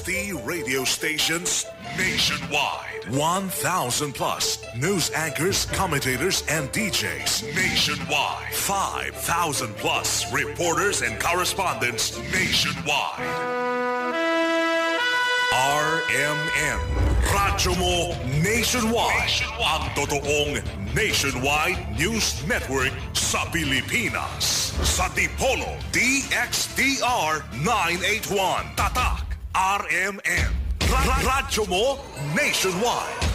60 radio stations nationwide. 1,000 plus news anchors, commentators, and DJs nationwide. 5,000 plus reporters and correspondents nationwide. RMN, Radyo Mo Nationwide. Ang totoong nationwide news network sa Pilipinas. Sa Dipolo, DXDR 981. Tatak, RMN. Radyo Mo Nationwide.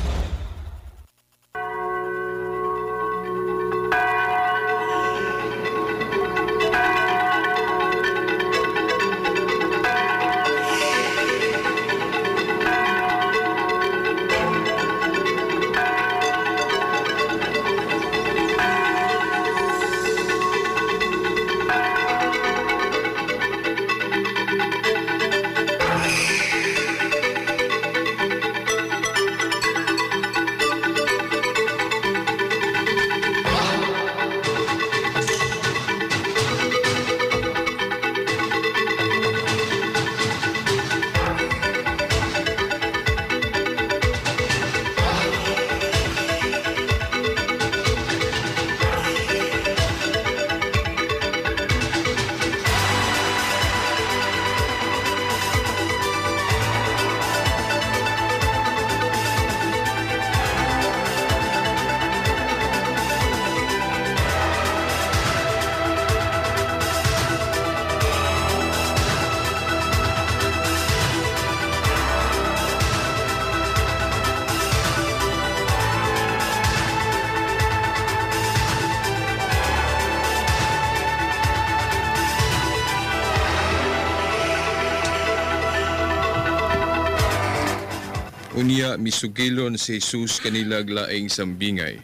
Unya misugilon si Jesus kanila laing sambingay.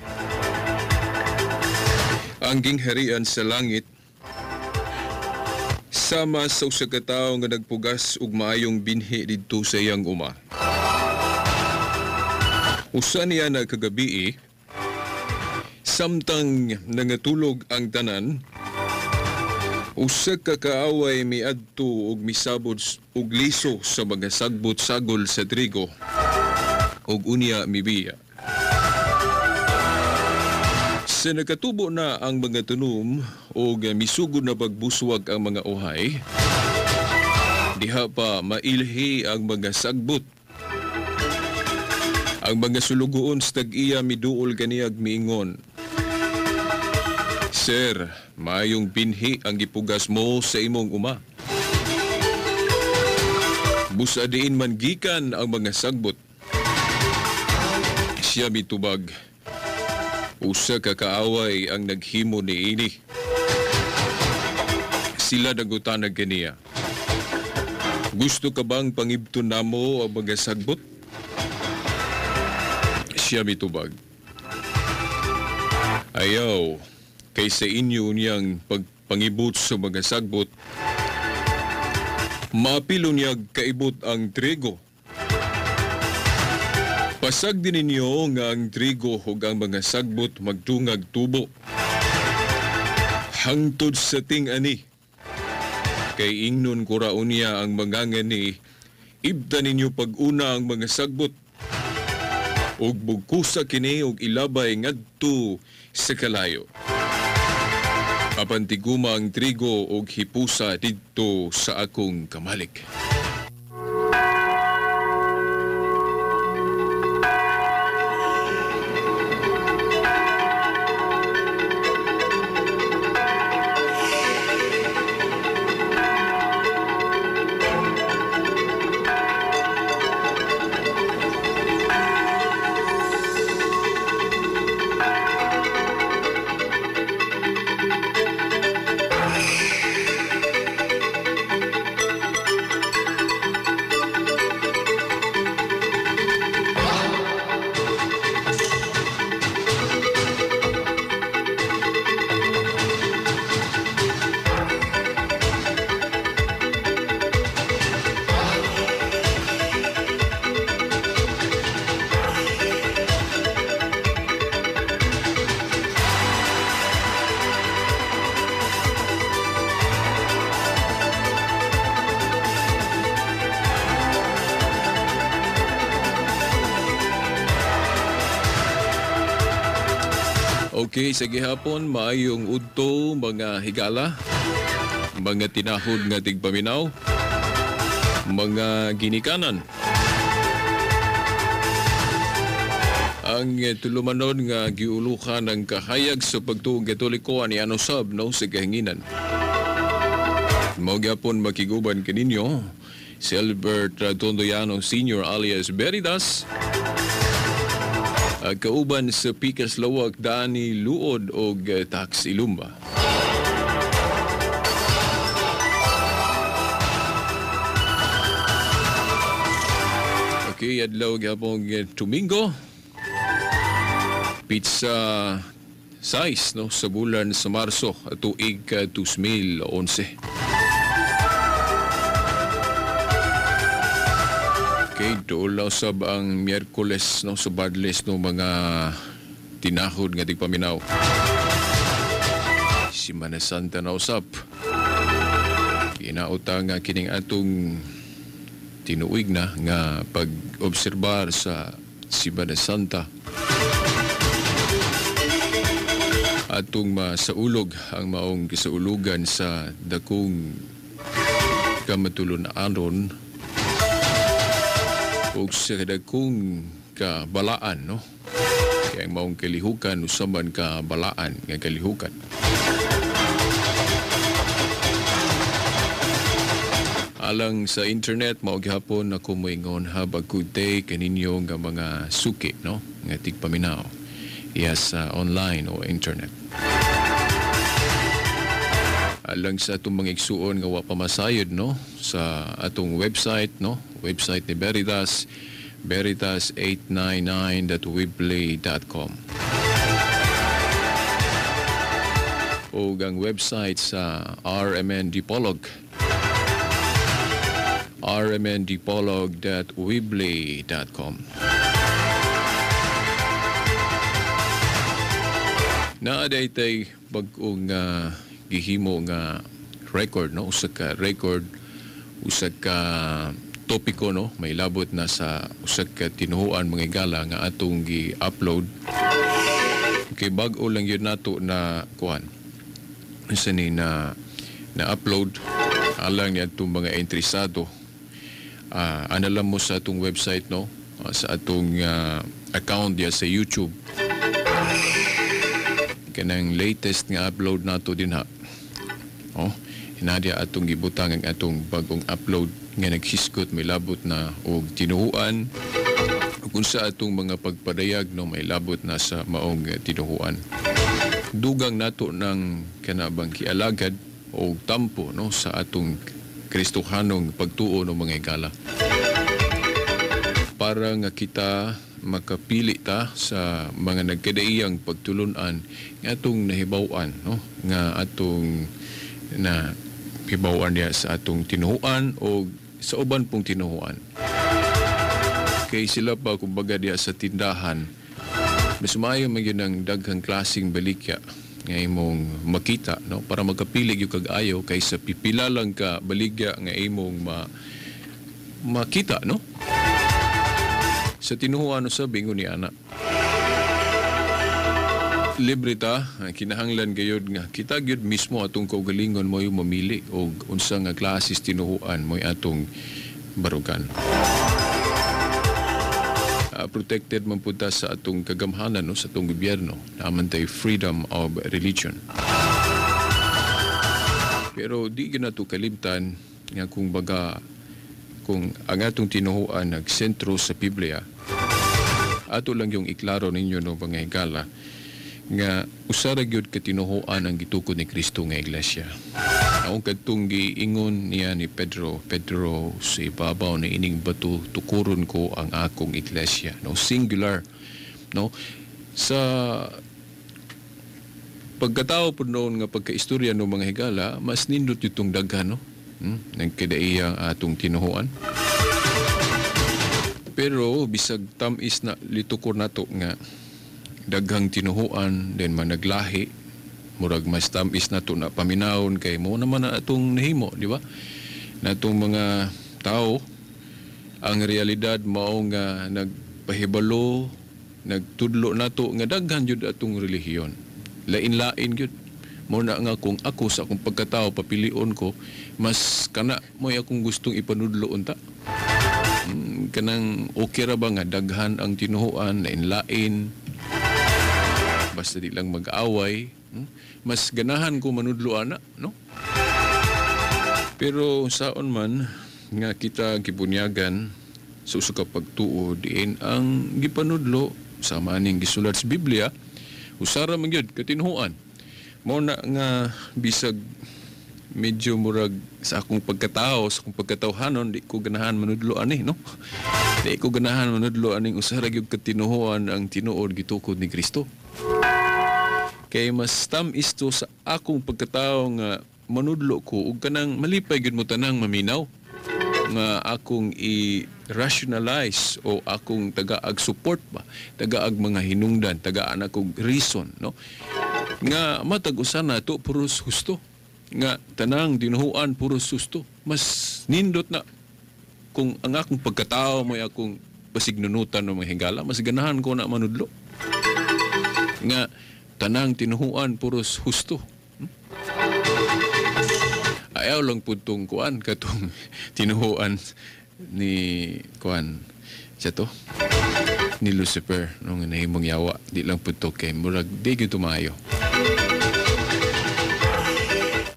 Ang gingharian sa langit sama sa usa ka tawo nga nagpugas og maayong binhi didto sa iyang uma. Usa niya na kagabi samtang nangatulog ang tanan, usa ka kaaway miadto og misabod og liso sa mga sagbot sagol sa trigo og unya mibiya. Sa nakatubo na ang mga tunom o misugod na pagbuswag ang mga uhay, diha pa mailhi ang mga sagbot. Ang mga sulugoon sa tag-iya miduol kaniyag miingon, "Sir, mayong binhi ang gipugas mo sa imong uma." Busadiin man gikan ang mga sagbot. Siya mitubag, usa ka kaaway ang naghimo niini. Sila nagutanag kaniya, "Gusto ka bang pangibton namo ang mga sagbot?" Siya mitubag, "Ayaw, kay sa inyo niyang pagpangibot sa mga sagbot, mapilo niyag kaibot ang trigo. Pasag din ninyo nga ang trigo ug ang mga sagbot magdungag tubo. Hangtod sa ting-ani, kay ingnon ko raon niya ang mga ngani, ibda ninyo pag-una ang mga sagbot, ug bugkusa kini og ilabay ngadto sa kalayo. Apan tiguma ang trigo og hipusa didto sa akong kamalik." Okay, sa gihapon, maayong udto, mga higala, mga tinahod nga tigpaminaw, mga ginikanan. Ang tulumanon nga giulukan ng kahayag sa pagtuong Katoliko ani anusab no sa kahinginan. Mao gyapon makiguban kaninyo si Albert Tondoyano Sr. alias Beridas. Kauban sa Pikas Lawak Dani Luod og Tax Ilumba. Okay, adlaw gyapon Domingo. Pizza size no sa bulan sa Marso tuig 2011. Okay, doon sab ang Miyerkules no sa Badles no mga tinahod nga tigpaminaw. Semana Santa na usab. Kinauta nga kining atong tinuig na nga pag-obserbar sa Semana Santa. Atong masaulog ang maong gisaulugan sa dakong kamatulon aron ug sa dakong kabalaan no kay ang maong kalihukan usaban kabalaan nga kalihukan. Alang sa internet mao gihapon ako moingon have a good day kaninyo nga mga suki no nga tigpaminaw sa online o internet. Alang sa atong mga igsuon nga wa pamasayod no sa atong website no website ni Veritas veritas899.weebly.com o ang website sa RMN Dipolog rmndipolog.weebly.com. Naaday tay bag-ong gihimo nga record no usa ka record usa ka topiko no may labot na sa usa ka tinuhuan mga igala nga atong gi-upload kay bag-o lang yun nato na kuan usa ni na upload alang ni atong mga interesado analam mo sa atong website no sa atong account diya sa YouTube kanang latest nga upload nato din ha. Hinadya atong gibutang ang atong bagong upload nga naghiskot may labot na og tinuhuan kung sa atong mga pagpadayag no may labot na sa maong tinuhuan. Dugang nato ng kanabang kialagad o tampo no sa atong Kristohanong pagtuo ng mga igala. Para nga kita makapili ta sa mga nagkadaiyang pagtulunan nga atong nahibaw-an no nga atong na hibaw-an niya sa atong tinuhuan o sa uban pong tinuhuan kay sila pa kumbaga diya sa tindahan mas maayo magyud ang daghang klaseng balikya nga imong makita no para magkapili gyud kag ayo kaysa pipila lang ka baligya nga imong makita no sa tinuhuan no sa bingon ni ana. Libre ta, kinahanglan gayud nga kita gyud mismo atong kaugalingon mo yung mamili og unsa nga klases tinuhuan mo atong barugan. Protected man pud ta sa atong kagamhanan no sa atong gobyerno naman tay freedom of religion. Pero di gyud nato kalimtan nga kung ang atong tinuhuan nagsentro sa Biblia, ato lang yung iklaro ninyo no mga higala nga usara gyud ka tinuhuan ang gitukod ni Kristo nga iglesia. Ang kadtong giingon niya ni Pedro sa ibabaw na ining bato tukuron ko ang akong iglesia no singular no sa pagkatao po noon nga pagkaistorya ng mga higala mas nindot yung daghan no nagkadaiyang atong tinuhuan. Pero bisag tamis na litukor nato nga daghang tinuhuan then managlahi murag mas tamis nato na paminawon kay mo naman na atong nahimo di ba natong mga tao ang realidad mao nga nagpahibalo nagtudlo nato nga daghan jud atong relihiyon lain-lain gyud. Mo na nga kung ako sa akong pagkatao papilion ko, mas kana mo akong gustong ipanudlo unta. Kanang okay ra ba nga daghan ang tinuhuan, lain-lain, basta di lang mag-away. Mas ganahan ko manudlo ana, no? Pero saon man nga kita gibunyagan sa usa ka pagtuo diin ang gipanudlo sama ning gisulat sa Biblia, usara man gyud katinuhuan. Mao na nga bisag medyo murag sa akong pagkatao, sa akong pagkatawhanon, di ko ganahan manudlo ani, no? Di ko ganahan manudlo aning usara gyud katinuhuan ang tinuod gitukod ni Kristo. Kay mas tamis to sa akong pagkatao nga manudlo ko ug kanang malipay gyud mo tanang maminaw nga akong i-rationalize o akong tagaag support ba, tagaag mga hinungdan, tagaan akong reason, no? Nga matag usa na to puros husto, nga tanang tinuhuan puros husto. Mas nindot na kung ang akong pagkatao mo akong pasignunutan ng mga higala, mas ganahan ko na manudlo nga tanang tinuhuan puros husto. Ayaw lang po itong kuan katong tinuhuan ni kuan siya to ni Lucifer nung nahimong yawa, di lang po ito kay murag di gyud tumayo.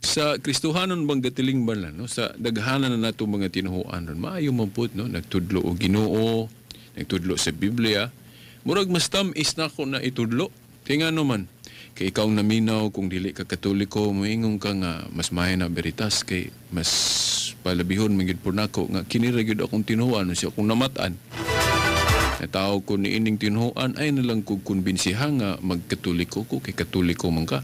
Sa Kristohanon bang gatiling ba no? Sa daghanan na nato mga tinuhuan ron, maayo man po, no? Nagtudlo o Ginoo, nagtudlo sa Biblia. Murag mas tamis na ako na itudlo. Kaya nga naman, kay ikaw naminaw kung dili ka Katoliko, moingon ka nga mas mahay na veritas, kay mas palabihon magid po nako nga kinira gyud akong tinuhuan siya akong namatan. Natawag ko ni ining tinuhuan ay nalang ko kumbinsiha nga magkatoliko ko, kay Katoliko man ka.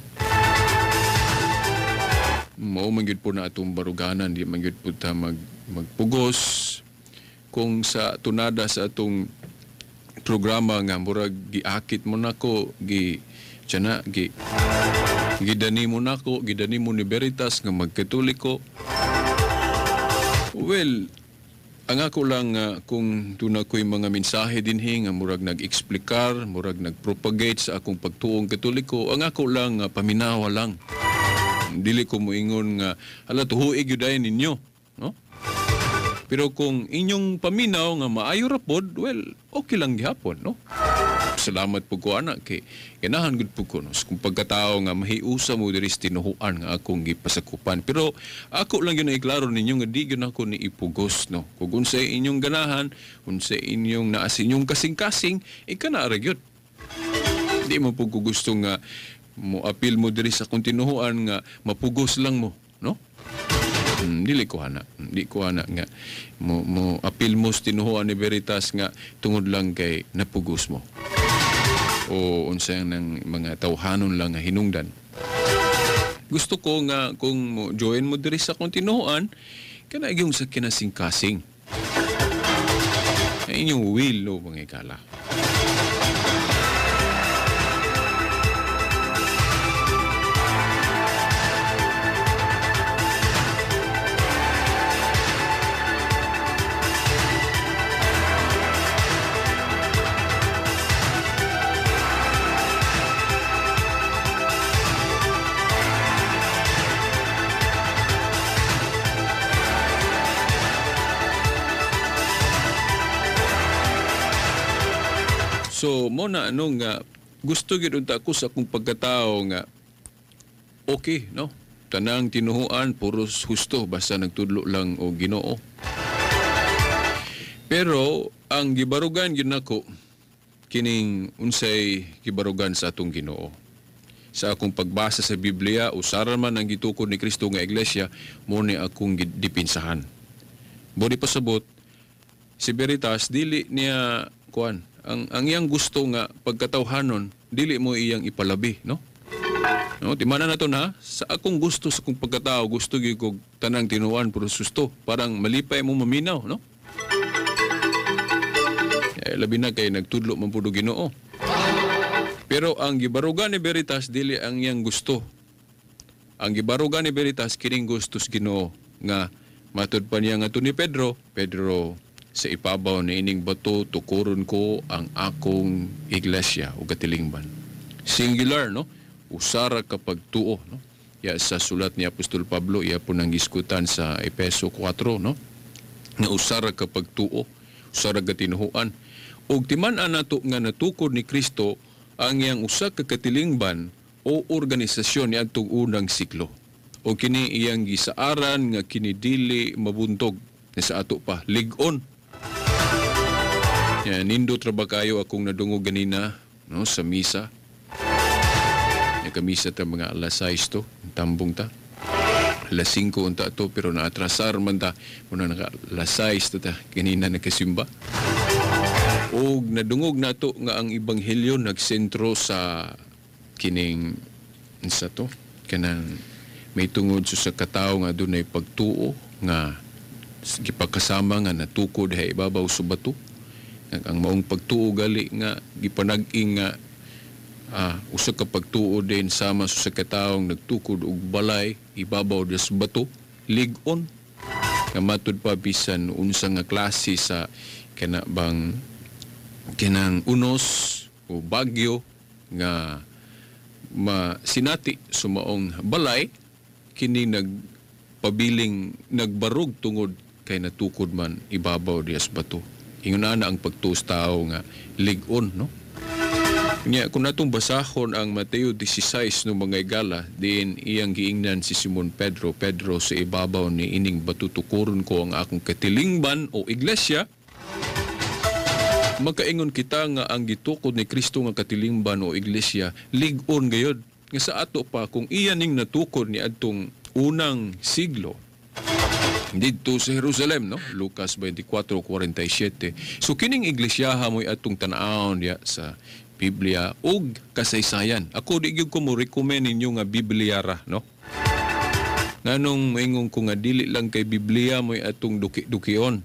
Mao man gyud po na atong baruganan, di man gyud po ta magpugos kung sa tunada sa atong programa nga murag giakit mo nako gidani mo nako, gidani mo ni Veritas nga magkatoliko. Well, ang ako lang kung tuna ko'y mga mensahe dinhi nga murag nag-explikar, murag nag-propagate sa akong pagtuong Katoliko, ang ako lang paminawa lang. Dili ko moingon nga hala tuhuig gyud ninyo, no? Pero kung inyong paminaw nga maayo ra pod, well, okay lang gihapon, no? Salamat po ko anak kay ganahan gud po ko no kung pagkatao nga mahiusa mo diri sa tinuhuan nga akong gipasakupan. Pero ako lang gyud iklaro ninyo nga di gyud ako ni ipugos, no? Kung unsay inyong ganahan, unsay inyong naa sa inyong kasing-kasing, ikana ra gyud. Di mo po ko gusto nga mo apil mo diri sa kung tinuhuan nga mapugos lang mo, no? Dili ko hana. Di ko hana nga mo apil mo sa tinuhuan ni Veritas nga tungod lang kay napugos mo. O unsay nang mga tawhanon lang nga hinungdan. Gusto ko nga kung mo join mo diri sa kung tinuhuan, kana gyud sa kinasing-kasing. Ay inyong will, no, mga ikala. So, mo na nga gusto gyud unta ko sa akong pagkatao nga okay, no? Tanang tinuhuan puros husto basta nagtudlo lang o Ginoo. Pero ang gibarugan gyud nako kining unsay gibarugan sa atong Ginoo. Sa akong pagbasa sa Biblia, usara man ang gitukod ni Kristo nga iglesia, mo ni akong dipinsahan. Bodi pasabot si Veritas dili niya kuan ang iyang gusto nga pagkatawhanon dili mo iyang ipalabi, no? No, timana na to na sa akong gusto sa akong pagkatao, gusto gyud ko tanang tinuan puro susto, parang malipay mo maminaw, no? Labi na kay nagtudlo man pud Ginoo. Pero ang gibarugan ni Veritas dili ang iyang gusto. Ang gibarugan ni Veritas kining gusto sa Ginoo nga matud pa niya nga to ni Pedro, sa ipabaw na ining bato, tukuron ko ang akong iglesia o katilingban. Singular, no? usara ka pagtuo, no? Ya sa sulat ni Apostol Pablo, iya po nang giskutan sa Epeso 4, no? Nga usara ka pagtuo, usara ka tinuhuan. Og timan-an nato nga natukod ni Kristo ang iyang usa ka katilingban o organisasyon ni adtong unang siklo. O kini iyang gisaaran nga kini dili mabuntog na sa ato pa lig-on. Yan, nindot ra ba kayo akong nadungog ganina, no, sa misa. Kamisa ta mga alas 6 to, tambong ta. Alas 5 unta to, pero naatrasar man ta. Muna naka alas 6 ta, kanina nakasimba. O nadungog na to nga ang Ebanghelyo nagsentro sa kining sa to, kanang may tungod sa katao nga doon ay pagtuo nga gipakasama nga natukod hay ibabaw sa bato. Ang maong pagtuo gali nga gipanag-ing nga usa ka pagtuo din sama sa kataong nagtukod og balay ibabaw sa bato lig-on nga matud pa bisan unsa nga klase sa kanang unos o bagyo nga masinati sumaong balay kini nagpabiling nagbarog tungod kay natukod man ibabaw sa bato. Ingon na ang pagtuos tao nga lig-on, no? Nya kung natong basahon ang Mateo 16 no mga igala, din iyang giingnan si Simon Pedro sa ibabaw ni ining batutukuron ko ang akong katilingban o iglesia. Makaingon kita nga ang gitukod ni Kristo nga katilingban o iglesia lig-on gayud nga sa ato pa kung iyan ning natukod ni adtong unang siglo dito sa Jerusalem, no? Lucas 24:47. So kining iglesia mo'y atong tan-awon ya sa Biblia ug kasaysayan. Ako di gyud ko mo recommend ninyo nga Biblia ra, no? Nganong maingon ko nga dili lang kay Biblia mo'y atong duki-dukion.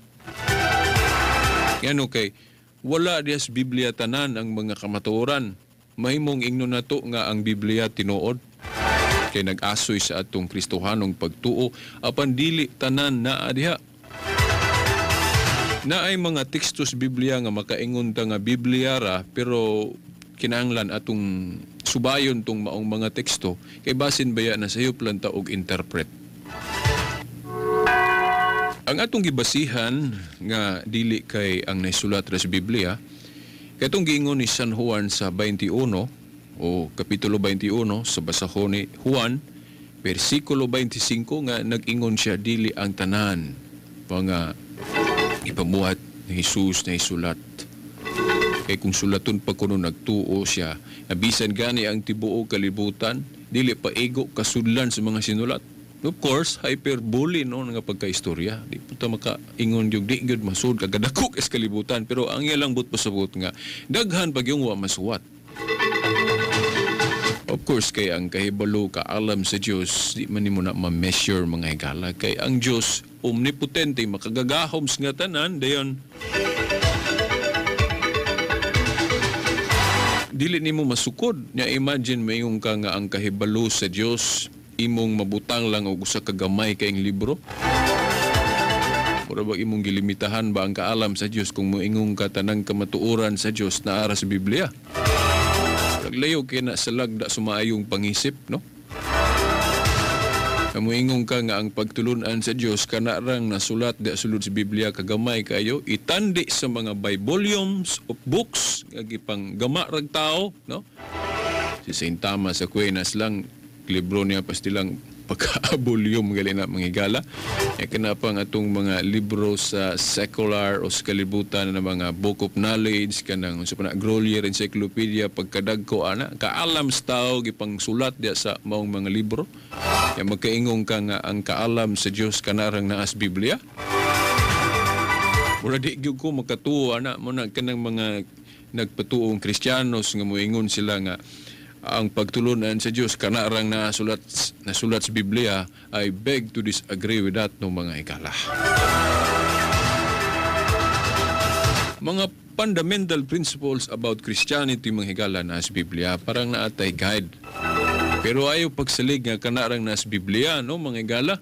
Ngano kay wala dias Biblia tanan ang mga kamatuoran. Mahimong ingnon nato nga ang Biblia tinuod kay nag-asoy sa atong Kristohanong pagtuo apan dili tanan naa diha. Naay mga tekstos Biblia nga makaingon ta nga Biblia ra pero kinahanglan atong subayon tong maong mga teksto kay basin baya na sayop lang ta og interpret. Ang atong gibasihan nga dili kay ang naisulat ra sa Biblia kay atong giingon ni San Juan sa 21 o kapitulo 21 sa basahon ni Juan versikulo 25 nga nag-ingon siya dili ang tanan mga ipamuhat ni Jesus na isulat. Kay kung sulaton pa kuno nagtuo siya, nabisan gani ang tibuo kalibutan, dili pa ego kasudlan sa mga sinulat. Of course, hyperbole no nga pagkaistorya. Di po ta makaingon yung di gyud masud kagadakok is kalibutan, pero ang iya lang but pasabot nga daghan pag yung wa masuwat. Of course, kay ang kahibalo kaalam sa Diyos, di man nimo na ma-measure mga higala. Kay ang Diyos, omnipotente, makagagahoms nga tanan, dayon, dili nimo masukod. Nya imagine mayong ka nga ang kahibalo sa Diyos, imong mabutang lang og usa ka gamay kayong libro. Mura ba imong gilimitahan ba ang kaalam sa Diyos kung moingong ka tanang kamatuoran sa Diyos na ara sa Biblia? Layo kay na sa lagda sumaayong pangisip, no? Kamuingong ka nga ang pagtulunan sa Dios kanarang nasulat da sulod sa Biblia kagamay kayo itandi sa mga by volumes of books nga gipang gama rag tao, no? Si Saint Thomas Aquinas lang libro niya pastilang pagka-volume gali na mga higala. Kanapang atong mga libro sa secular o sa kalibutan na mga book of knowledge kanang sa Grolier Encyclopedia pagkadagko ana kaalam sa tao gipang sulat dia sa maong mga libro. Ya magkaingong ka nga ang kaalam sa Dios kanarang naa sa Biblia. Mura di gyud ko makatuo ana mo na kanang mga nagpatuong Kristiyanos nga moingon sila nga ang pagtulunan sa Diyos kanarang nasulat sa Biblia. I beg to disagree with that no mga higala. Mga fundamental principles about Christianity mga higala na sa Biblia parang naatay guide. Pero ayaw pagsalig nga kanarang na sa Biblia no mga higala.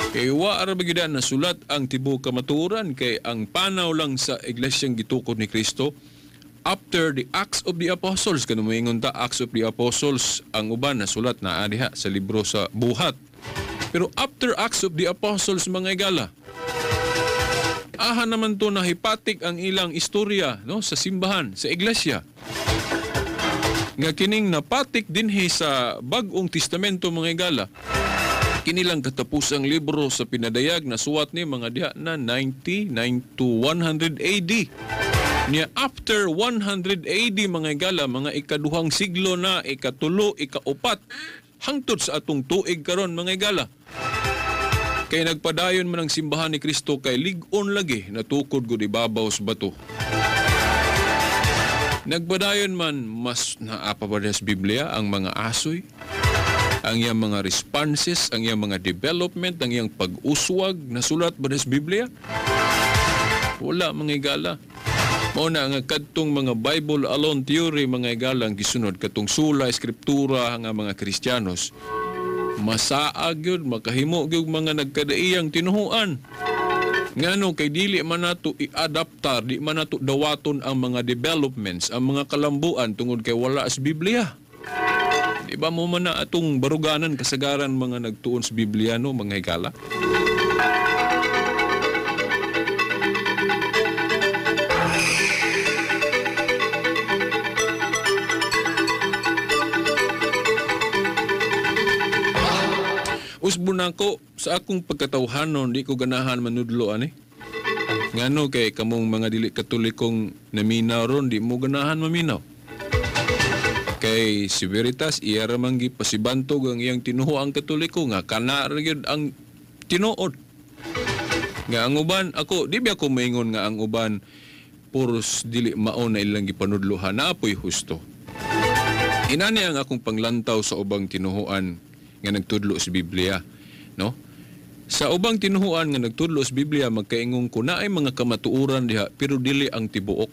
Kay wa ara bagida na sulat ang tibuok kamatuoran kay ang panaw lang sa iglesyang gitukod ni Kristo after the Acts of the Apostles, kanang moingon ta Acts of the Apostles ang uban na sulat na diha sa libro sa buhat. Pero after Acts of the Apostles, mga igala, aha naman to na hipatik ang ilang istorya, no, sa simbahan, sa iglesia. Nga kining napatik dinhi sa Bag-ong Testamento, mga igala, kinilang katapusang libro sa pinadayag na suwat ni mga diha na 99 to 100 AD. Niya after 100 AD, mga igala, mga ikaduhang siglo na, ikatulo, ikaupat, hangtod sa atong tuig karon, mga igala. Kay nagpadayon man ang simbahan ni Kristo kay lig-on lagi natukod gud ibabaw sa bato. Nagpadayon man mas naapa ba sa Biblia ang mga asoy, ang iyang mga responses, ang iyang mga development, ang iyang pag-uswag na sulat ba sa Biblia? Wala, mga igala. Mao na nga kadtong mga Bible alone theory, mga igalang gisunod katong sula eskriptura nga mga Kristiyanos, masaag yun, makahimo gyud mga nagkadaiyang tinuhuan. Ngano kay dili man nato i-adaptar, di man nato dawaton ang mga developments, ang mga kalambuan tungod kay wala sa Biblia. Di ba mo man na atong baruganan kasagaran mga nagtuon sa Biblia, no, mga igala? Usbon ako sa akong pagkatawhanon, di ko ganahan manudlo ani. Ngano kay kamong mga dili katolikong naminaw ron, di mo ganahan maminaw. Kay si Veritas iya ra man gipasibantog ang iyang tinuho ang katoliko nga kana ra gyud ang tinuod. Nga ang uban ako, di ba ako maingon nga ang uban puros dili mao na ilang gipanudlohan, naapoy husto. Inani ang akong panglantaw sa ubang tinuhuan nga nagtudlo sa Biblia, no? Sa ubang tinuhuan nga nagtudlo sa Biblia, magkaingong ko na ay mga kamatuuran diha pero dili ang tibuok.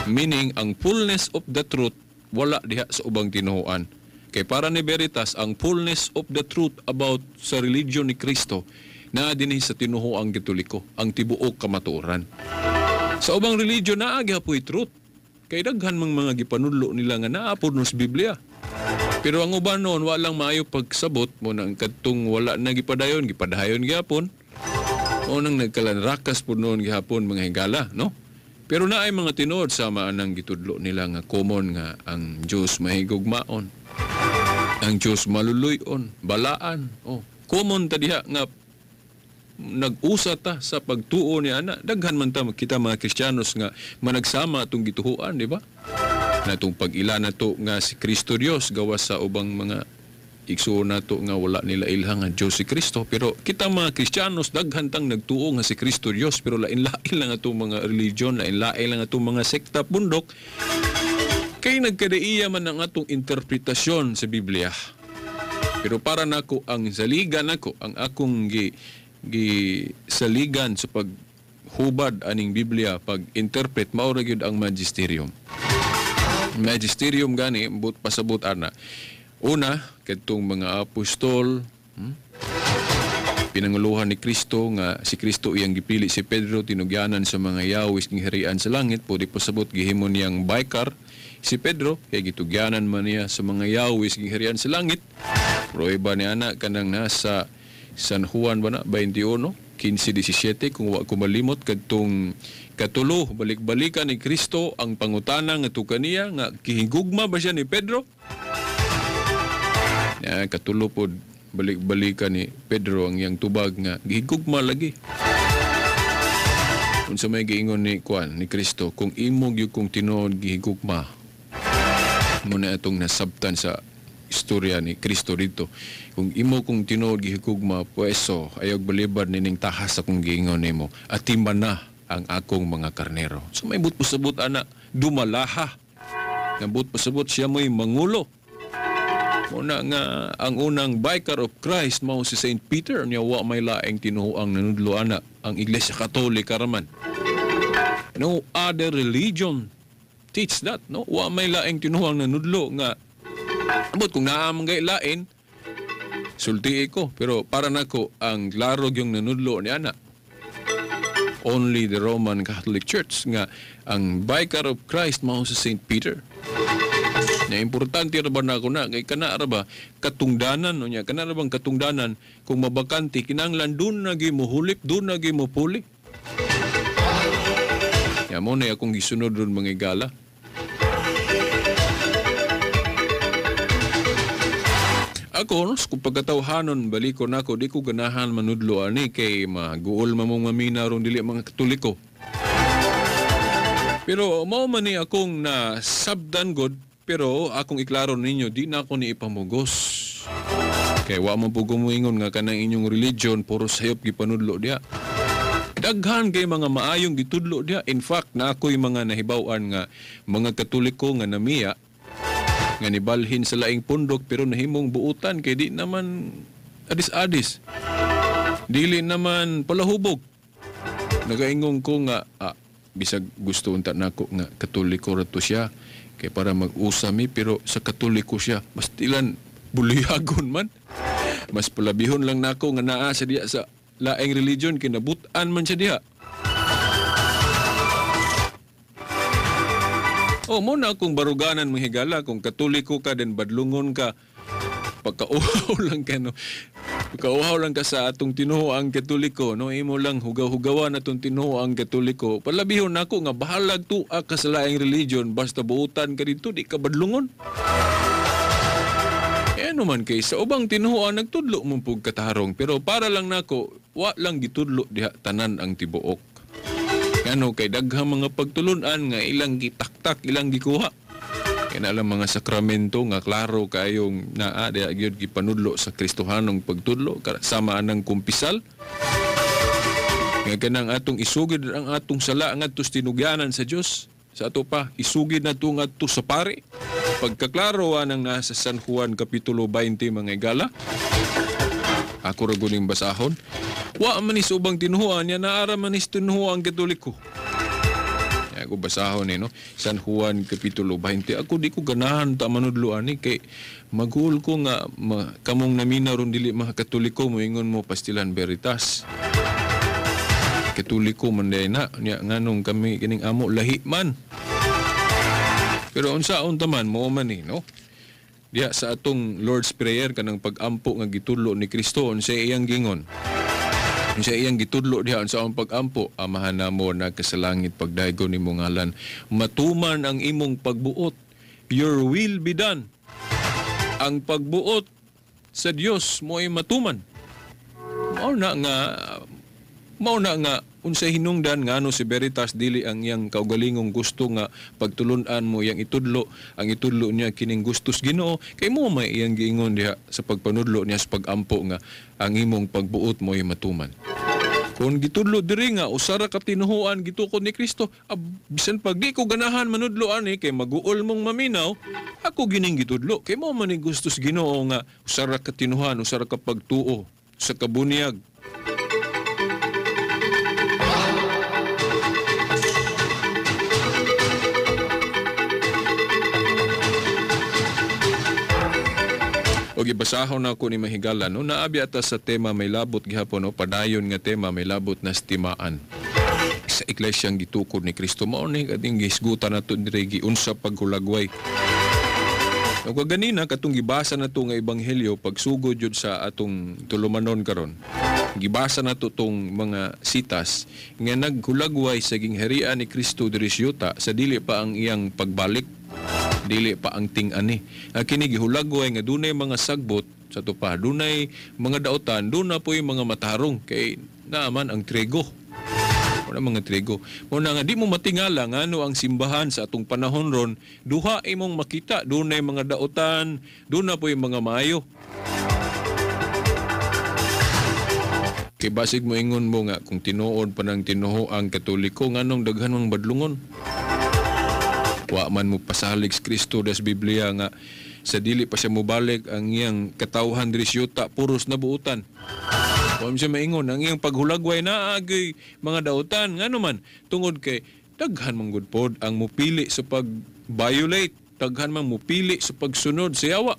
Meaning ang fullness of the truth wala diha sa ubang tinuhuan. Kay para ni Veritas, ang fullness of the truth about sa religion ni Kristo na dinhi sa tinuhuang Katoliko, ang tibuok kamatuoran. Sa ubang religion naa gyapon truth. Kay daghan mang mga gipanudlo nila nga naa pod sa Biblia. Pero ang uban noon, walang maayo pagsabot mo nang kadtong wala na gipadayon gyapon. O nang nagkalanrakas po noon gihapon, mga higala, no? Pero na ay mga tinuod sama anang gitudlo nila nga common nga ang Diyos mahigugmaon, ang Diyos maluluyon, balaan. Oh, common ta diha nga nag-usa ta sa pagtuo ni ana. Daghan man ta kita mga Kristiyanos nga managsama atong gituhuan, di ba? Natong pag-ila na to nga si Kristo Dios gawas sa ubang mga igsuon nato nga wala nila ilhang nga Dios si Kristo. Pero kita mga Kristiyanos daghan tang nagtuo nga si Kristo Dios, pero lain-lain lang atong mga religion, lain-lain lang atong mga sekta pundok. Kay nagkadaiya man ang atong interpretasyon sa Biblia. Pero para nako ang saligan nako, ang akong saligan sa paghubad aning Biblia, pag-interpret, mao ra gyud ang magisterium. Magisterium gani but pasabot ana. Una, kadtong mga apostol, pinanguluhan ni Kristo nga si Kristo iyang gipili si Pedro tinugyanan sa mga yawis ng harian sa langit, pwede pasabot gihimo niyang baykar si Pedro kay gitugyanan man niya sa mga yawis ng harian sa langit. Prueba ni ana kanang nasa San Juan ba na 21, 15-17 kung wa ko malimot kadtong katulo balik-balikan ni Kristo ang pangutana nga tukaniya nga gihigugma ba siya ni Pedro? Ya, katulo pod balik-balikan ni Pedro ang iyang tubag nga gihigugma lagi. Unsa may giingon ni Juan ni Kristo, kung imo gyud kong tinuod gihigugma, mo na atong nasabtan sa istorya ni Kristo dito. Kung imo kong tinuod gihigugma, pweso ayog balibad nining tahas akong giingon nimo at timban na ang akong mga karnero. So may but pasabot ana dumalaha. Nabut pasabot siya mo'y mangulo. Muna nga ang unang vicar of Christ mao si Saint Peter, niya wa may laing tinuoang nanudlo ana ang Iglesia Katolika raman. No other religion teach that, no? Wa may laing tinuoang nanudlo nga abot kung naamang lain sulti ko, pero para nako ang laro yung nanudlo ni ana. only the Roman Catholic Church nga ang Vicar of Christ mao si St. Peter. Na importante ra ba na ako na kay kana ra ba katungdanan unya kana ra bang katungdanan kung mabakanti kinahanglan dun na gi mohulip dun na gi mopuli. Ya mo na akong gisunod dun mga igala. Ako, kung pagkatawhanon, baliko na ako, di ko ganahan manudlo ani kay maguol mamong mamina ron dili mga Katoliko. Pero mao man ni akong na sabdan god, pero akong iklaro ninyo, di na ako ni ipamugos. Kay wa man po gumuingon nga kanang inyong religion, puro sayop gipanudlo diya. Daghan kay mga maayong gitudlo diya. In fact, na ako'y mga nahibaw-an nga mga Katoliko nga namiya, nga nibalhin sa laing pundok pero nahimong buutan kay di naman adis-adis. Dili naman palahubog. Nagaingong ko nga bisag gusto unta nako nga Katoliko rato siya kay para mag-usami pero sa Katoliko siya mas tilan bulihagon man. Mas palabihon lang nako nga naa sa diya sa laing religion kinabutan man siya diha. Mo na akong baruganan mga higala kung Katoliko ka then badlungon ka pagkauhaw lang ka no. Pagkauhaw lang ka sa atong Tinuo ang Katoliko no imo lang hugaw-hugawan atong Tinuo ang Katoliko. Palabihon nako nga bahalag tuwa ka sa laing religion basta buutan ka dito di ka badlungon. Ano man kay sa ubang tinuoan nagtudlo mo pug katarong pero para lang nako wa lang gitudlo diha tanan ang tibuok. Ano kay daghang mga pagtulunan nga ilang gitaktak ilang gikuha. Kaya na lang mga sakramento nga klaro kayong naa diha gyud gipanudlo sa Kristohanong pagtudlo sama anang kumpisal. Nga kanang atong isugid ang atong sala ngadto sa tinugyanan sa Dios. Sa ato pa isugid nato ngadto sa pare. Pagkaklaro ng nasa San Juan Kapitulo 20 mga igala. Ako ra guning basahon. Wa man ni subang tinuhuan niya naara man ni tinuhuan Katoliko. Ako basahon no. San Juan Kapitulo 20. Ako di ko ganahan ta manudloan ni kay magul ko nga kamong namina ron dili mga Katoliko moingon mo pastilan veritas. Katoliko man day na nya nganong kami kining amo lahi man. Pero unsaon taman mo man ni no? Diya sa atong Lord's Prayer kanang pag-ampo nga gitudlo ni Kristo unsa iyang gingon. Unsa iyang gitudlo diha unsa ang pag-ampo amahan namo nagkasalangit pagdaygon nimo ngalan matuman ang imong pagbuot. Your will be done. Ang pagbuot sa Dios mo ay matuman. Mao na nga unsa hinungdan nga ano si Veritas dili ang iyang kaugalingong gusto nga pagtulunan mo iyang itudlo ang itudlo niya kining gustos Ginoo kay mo may iyang giingon diha sa pagpanudlo niya sa pagampo nga ang imong pagbuot mo ay matuman. Kung gitudlo diri nga usara ka tinuhuan gitukod ni Kristo bisan pag di ko ganahan manudlo ani kay maguol mong maminaw ako gining gitudlo kay mo man gustos Ginoo nga usara ka tinuhan usara ka pagtuo sa kabunyag. O gibasahon na ako ni mahigala no naabi ata sa tema may labot gihapon no padayon nga tema may labot na stimaan sa iglesyang gitukod ni Kristo mao ni kading gisgutan nato diri giunsa paghulagway. O ganina katong gibasa nato nga ebanghelyo pagsugod jud sa atong tulumanon karon. Gibasa nato tong mga sitas nga naghulagway sa gingharian ni Kristo diri sa yuta sa dili pa ang iyang pagbalik. Dili pa ang ting-ani. Kini gihulagway nga dunay mga sagbot sa tupa, dunay mga daotan, duna po yung mga matarong kay naaman ang trigo. Wala mga trigo. Muna nga di mo matingala nga ano ang simbahan sa atong panahon ron, duha imong makita, dunay mga daotan, duna po yung mga mayo. Kay basig mo ingon mo nga kung tinuod pa ng tinuho ang Katoliko nganong daghan mong badlungon. Wa man mo pasalig sa Kristo das Biblia nga sa dili pa siya mobalik ang iyang katawhan diri sa yuta puros na buutan. Wa man siya maingon ang iyang paghulagway na agay mga dautan ngano man tungod kay daghan man gud pod ang mupili sa pag-violate, daghan man mupili sa pagsunod sa yawa.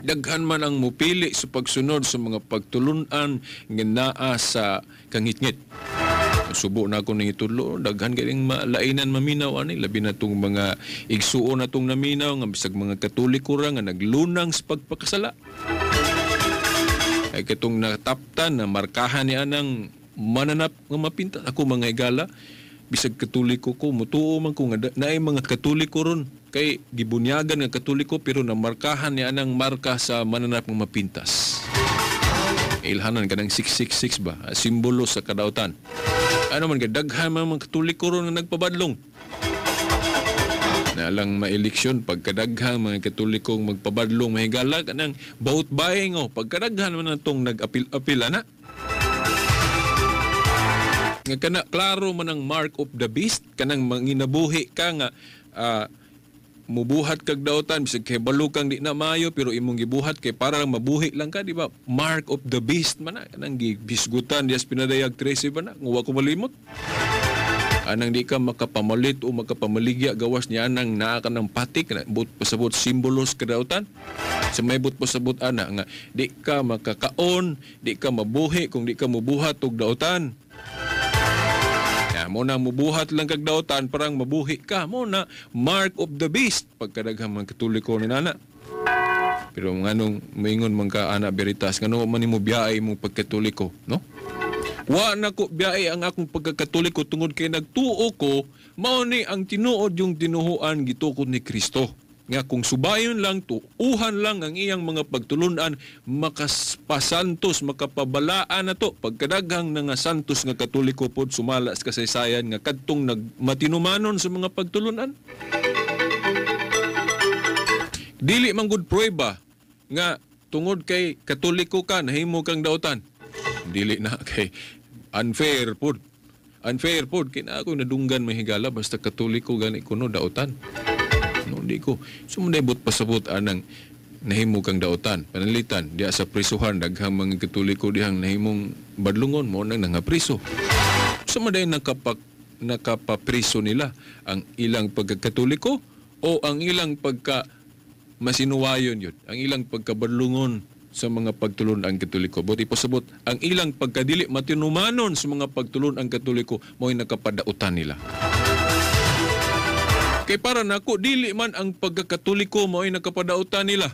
Daghan man ang mupili sa pagsunod sa mga pagtulunan nga naa sa kangitngit. Subo na ako ng itudlo, daghan galing malainan maminaw ani, labi na tong mga igsuon na tong naminaw, nga bisag mga Katoliko ra nga naglunang sa pagpakasala. Ay katong nataptan na markahan ni anang mananap nga mapintas. Ako mga igala, bisag Katoliko ko, mutuo man ko nga naay mga Katoliko ron. Kay gibunyagan nga Katoliko pero namarkahan ni anang marka sa mananap nga mapintas. Ilhanan ka ng 666 ba? Simbolo sa kadautan. Ano man ka, daghan mga Katoliko ron na nagpabadlong. Na lang ma-eleksyon, pagkadaghang mga Katolikong magpabadlong, mahigala ka ng vote buying o. Pagkadaghan man na itong nag-apil-apila na. Nga kana, klaro man ang mark of the beast, kanang manginabuhi ka nga, mubuhat kag dautan, bisag kay balukang di na maayo, pero imong gibuhat kay para lang mabuhi lang ka, di ba? Mark of the beast man na, kanang gibisgutan, dias pinadayag 13 ba na, nguwa ko malimot. Anang di ka makapamalit o makapamaligya gawas niya anang naa ka ng patik na but pasabot simbolos kadautan sa may but pasabot ana nga di ka makakaon, di ka mabuhi kung di ka mubuhat og dautan. Ya mo na mubuhat lang kag dautan parang mabuhi ka, mo na mark of the beast pagkadaghang mga Katoliko ni nana. Pero nganong moingon man ka ana veritas ngano man nimo biyahe imong pagkatoliko, no? Wa na ko biyahe ang akong pagkakatoliko tungod kay nagtuo ko, mao ni ang tinuod yung tinuhuan gitukod ni Kristo. Nga kung subayon lang, tuuhan lang ang iyang mga pagtulunan, makapasantos, makapabalaan na to. Pagkadaghang na nga santos nga Katoliko pod sumala sa kasaysayan nga kadtong nagmatinumanon sa mga pagtulunan. Dili man gud prueba nga tungod kay Katoliko ka nahimo kang dautan. Dili na kay unfair pod. Unfair pod kay na ako nadunggan mahigala basta Katoliko gani kuno dautan. No di ko. Sumudebot pasabot anang nahimo kang dautan. Panalitan diya sa prisuhan daghang mga Katoliko dihang nahimong badlungon mo nang nangapriso. Sumaday nakapapriso nila ang ilang pagkakatoliko o ang ilang pagka masinuwayon yun, ang ilang pagkabadlungon sa mga pagtulon ang Katoliko. Buti pasabot, ang ilang pagkadili matinumanon sa mga pagtulon ang Katoliko, mo'y nakapadautan nila. Kay para nako, dili man ang pagkakatoliko mo'y nakapadautan nila.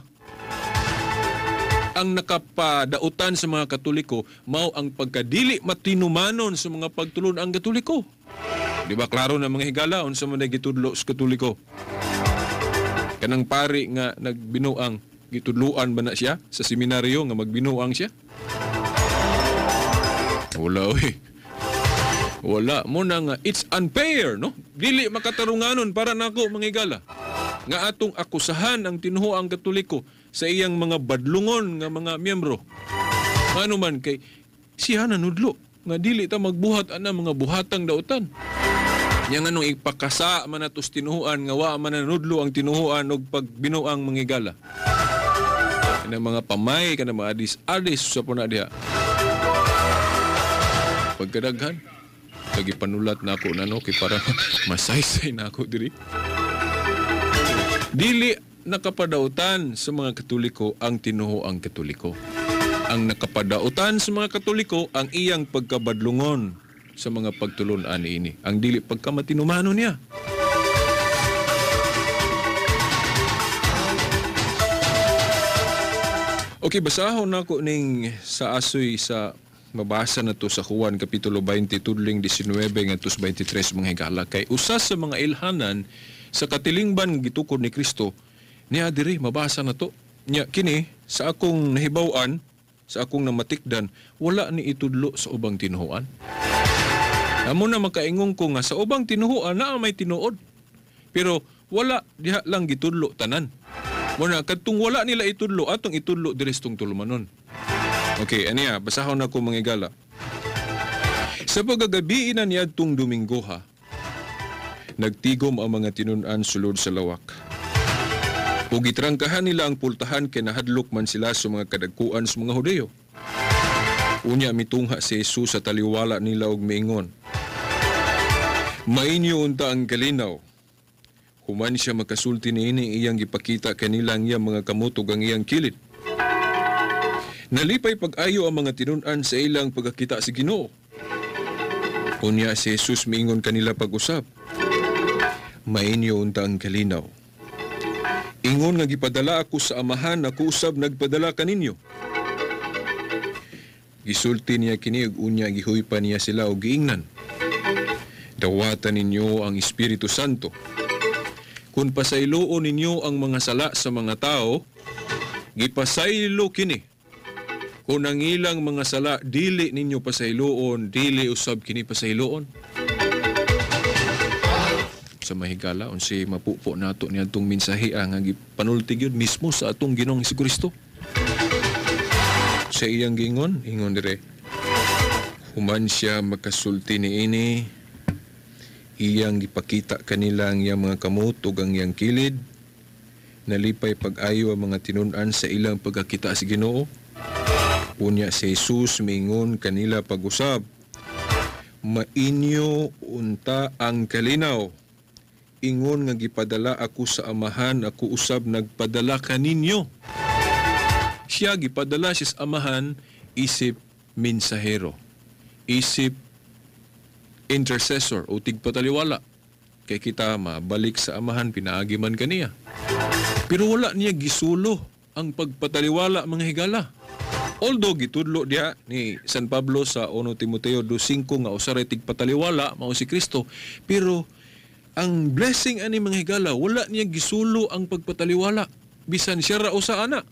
Ang nakapadautan sa mga Katoliko, mao ang pagkadili matinumanon sa mga pagtulon ang Katoliko. Di ba klaro na mga higala, unsa man ay gitudlo sa Katoliko? Kanang pari nga nagbinuang, gitudluan ba na siya sa seminaryo nga magbinuang siya? Wala oy. Wala mo na nga it's unfair, no? Dili makatarunganon para nako mangigala. Nga atong akusahan ang tinuoang Katoliko sa iyang mga badlungon nga mga miyembro. Ano man kay siya nanudlo nga dili ta magbuhat ana mga buhatang dautan. Yang anong ipakasa man atos tinuhuan nga wa man nanudlo ang tinuhuan og pagbinuang mangigala. Kanang mga pamay, kanang mga adis sa puna diha. Pagkadaghan, kagipanulat na ako na no, kay para masaysay na ako diri. Dili nakapadautan sa mga Katoliko ang tinuhuang Katoliko. Ang nakapadautan sa mga Katoliko ang iyang pagkabadlungon sa mga pagtulunan ini. Ang dili pagkamatinumanon niya. Okay, basahon na ko ning sa asoy sa mabasa na to sa Juan Kapitulo 20, tudling 19 ngadto 23 mga higala. Kay usas sa mga ilhanan sa katilingban gitukod ni Kristo, niya diri mabasa na to. Nya kini sa akong nahibaw-an, sa akong namatikdan, wala ni itudlo sa ubang tinuhuan. Amo na makaingong ko nga sa ubang tinuhuan na may tinuod. Pero wala diha lang gitudlo tanan. Muna, katong wala nila itudlo, atong itudlo direstong tulumanon. Okay, aniya, basahon na ko mga igala. Sa pagagabi na niya itong Domingo ha, nagtigom ang mga tinunan sulod sa lawak. Ug gitrangkahan nila ang pultahan kay nahadlok man sila sa mga kadagkuan sa mga Hudeyo. Unya mitungha si Jesus sa taliwala nila og miingon. Mainyo unta ang kalinaw. Human siya makasulti niini iyang gipakita kanilang iyang mga kamutog ang iyang kilid. Nalipay pag-ayo ang mga tinunan sa ilang pagkakita si Ginoo. Unya si Jesus miingon kanila pag-usab. Mainyo unta ang kalinaw. Ingon nga gipadala ako sa amahan, ako usab nagpadala kaninyo. Gisulti niya kini ug unya gihuypan niya sila og giingnan. Dawatan ninyo ang Espiritu Santo. Kung pasayloon ninyo ang mga sala sa mga tao, gipasaylo kini. Kung ang ilang mga sala dili ninyo pasayloon, dili usab kini pasayloon. Sa mahigala unsi mapupo nato niadtong mensahe nga gipanultig yun mismo sa atong Ginoong Jesu-Kristo. Sa iyang gingon, ingon dire, human siya makasulti niini, iyang gipakita kanila ang iyang mga kamot ug ang iyang kilid, nalipay pag-ayo ang mga tinun-an sa ilang pagkakita sa Ginoo. Unya si Jesus miingon kanila pag-usab, mainyo unta ang kalinaw. Ingon nga gipadala ako sa amahan, ako usab nagpadala kaninyo. Siya gipadala siya sa amahan, isip mensahero, isip intercessor o tigpataliwala. Kay kita mabalik sa amahan, pinaagi man kaniya. Pero wala niya gisulo ang pagpataliwala mga higala. Although gitudlo diya ni San Pablo sa 1 Timoteo 2:5 nga usaray tigpataliwala mao si Kristo, pero ang blessing ani mga higala wala niya gisulo ang pagpataliwala bisan siya ra usa ana.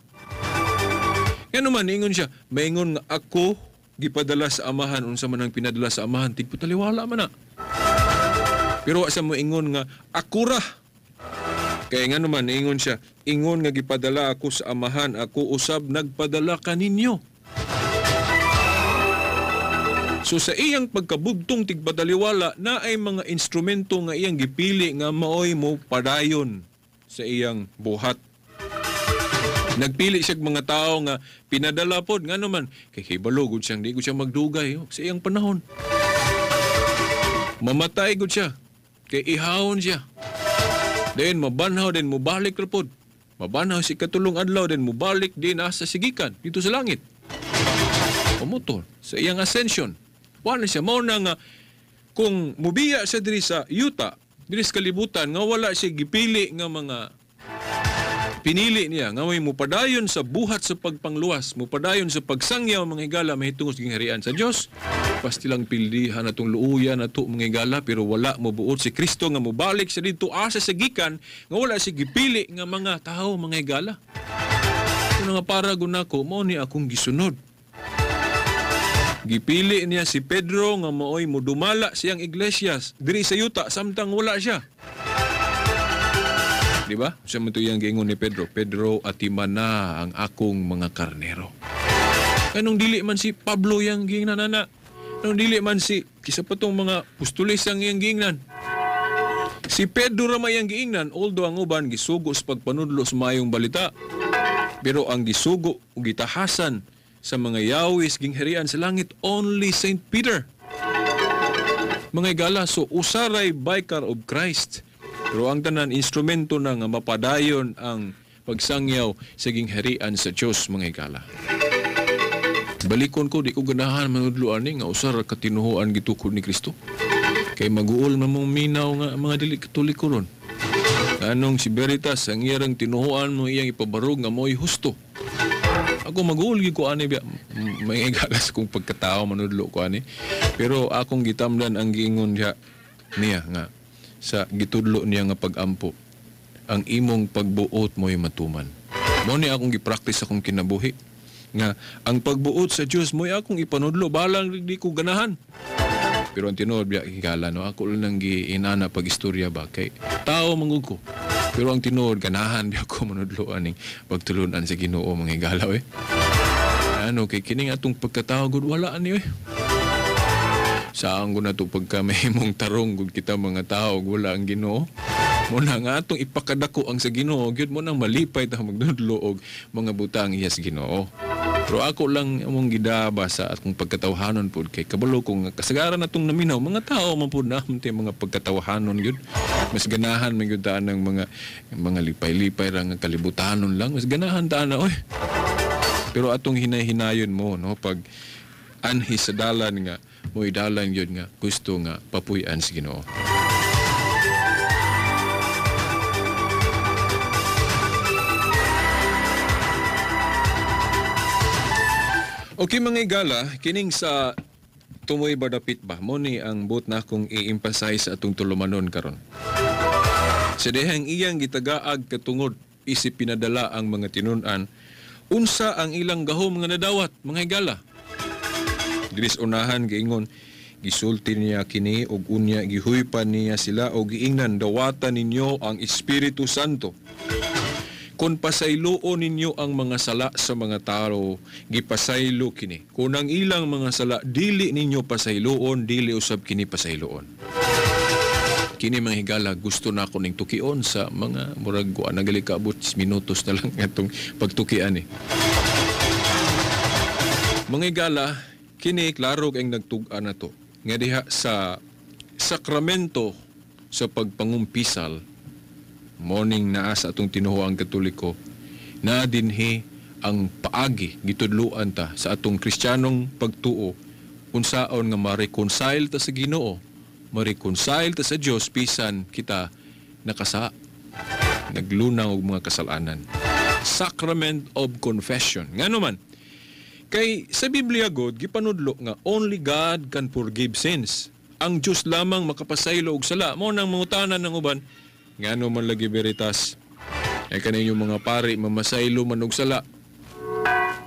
Ngano man ingon siya, maingon nga ako gipadala sa amahan, unsa man ang pinadala sa amahan tigpataliwala man na. Pero asa mo ingon nga ako ra. Kaya nga naman, ingon siya, ingon nga gipadala ako sa amahan, ako usab nagpadala kaninyo. So sa iyang pagkabugtong tigpadaliwala, na ay mga instrumento nga iyang gipili nga maoy mo padayon sa iyang buhat. Nagpili siya mga tao nga pinadala pod, nga naman, kay balogod siyang di ko siya magdugay sa iyang panahon. Mamatay gud siya, kay ihawon siya. Then mabanhaw din mubalik ra pod. Mabanhaw si katulong adlaw din mubalik din sa sigikan dito sa langit. Umutol sa iyang ascension. Wala siya mao na nga kung mubiya siya diri sa yuta, diri sa kalibutan nga wala siya gipili nga mga pinili niya nga may mupadayon sa buhat sa pagpangluwas, mupadayon sa pagsangyaw mga higala mahitungod sa gingharian sa Dios. Basti lang pildihan natong luuyan nato mga higala, pero wala mo buot si Kristo nga mobalik sa dito asa sa gikan nga wala si gipili nga mga tao mga higala. Kuno nga para gunako mao ni akong gisunod. Gipili niya si Pedro nga maoy modumala siyang iglesias diri sa yuta samtang wala siya. Di ba? Siya man ito yung giingon ni Pedro. Pedro, atiman na ang akong mga karnero. Anong dili man si Pablo yung giingnan, nana? Anong dili man si, kisa pa itong mga pustulis ang yung giingnan? Si Pedro ramay yung giingnan, although ang uban gisugo sa pagpanudlo sa mayong balita. Pero ang gisugo o gitahasan sa mga yawis gingharian sa langit, only Saint Peter. Mga igala, so usaray vicar of Christ. Pero ang tanan, instrumento na nga mapadayon ang pagsangyaw sa gingharian sa Diyos, mga higala. Balikon ko, di ko ganahan manudloan nga usar katinuhuan gitukod ni Kristo. Kay mag-uol na mong minaw nga mga dili katoliko ron. Anong si Veritas, ang iyang tinuhuan mo iyang ipabarog nga mo'y husto. Ako mag-uol ko ani, may igalas kong pagkatao manudlo ko ani. Pero akong gitamdan ang giingon niya nga, sa gitudlo niya nga pag-ampo, ang imong pagbuot mo'y matuman. Mao ni akong gipractice akong kinabuhi nga ang pagbuot sa Dios mo'y akong ipanudlo, balang di ko ganahan. Pero ang tinuod biya higala, no, ako lang giinana pag-istorya ba kay tao mangud ko. Pero ang tinuod ganahan biya ko manudlo aning pagtulunan sa Ginoo mga higala Ano kay kining atong pagkatao gud wala ani Saan ko na ito pagka may mong tarong kung kita mga tao wala ang Ginoo. Muna nga itong ipakadako ang sa Ginoo, yun mo nang malipay ta magdudlo og mga butang iya sa Ginoo. Pero ako lang among gidaba sa akong pagkatawhanon pod kay kabalo kung kasagaran natong naminaw mga tao man pod na mga pagkatawhanon gyud. Mas ganahan man gyud taan ng mga lipay-lipay ra nga kalibutanon lang, mas ganahan taan na Pero atong hinay-hinayon mo no pag anhi sa dalan nga mo idalang yun nga gusto nga papuy-an sa Ginoo. Okay mga igala, kining sa tumoy badapit ba, mo ni ang buot na kong i-emphasize sa atong tulumanon karon. Sa dehang iyang gitagaag katungod isip pinadala ang mga tinun-an, unsa ang ilang gahom nga nadawat, mga igala. Dinis unahan giingon, gisulti niya kini og unya gihuypan niya sila og giingnan dawatan ninyo ang Espiritu Santo. Kung pasayloon ninyo ang mga sala sa mga tao, gipasaylo kini. Kung ang ilang mga sala, dili ninyo pasayloon, dili usab kini pasayloon. Kini mga higala, gusto na ako ning tukion sa mga murag ko nagali kaabot minutos na lang itong pagtukian eh. Mga higala, kini klaro ang nagtug-an na to. Nga diha sa sakramento sa pagpangumpisal, morning naa sa atong tinuho ang Katoliko, na dinhi ang paagi gitudluan ta sa atong Kristiyanong pagtuo unsaon nga ma-reconcile ta sa Ginoo, ma-reconcile ta sa Dios bisan kita nakasa naglunang og mga kasalanan. Sacrament of Confession. Ngano man kay sa Biblia God gipanudlo nga only God can forgive sins. Ang Dios lamang makapasaylo og sala. Mao nang mangutanan ng uban, ngano man lagi veritas ay kaninyo mga pari mamasaylo man og sala.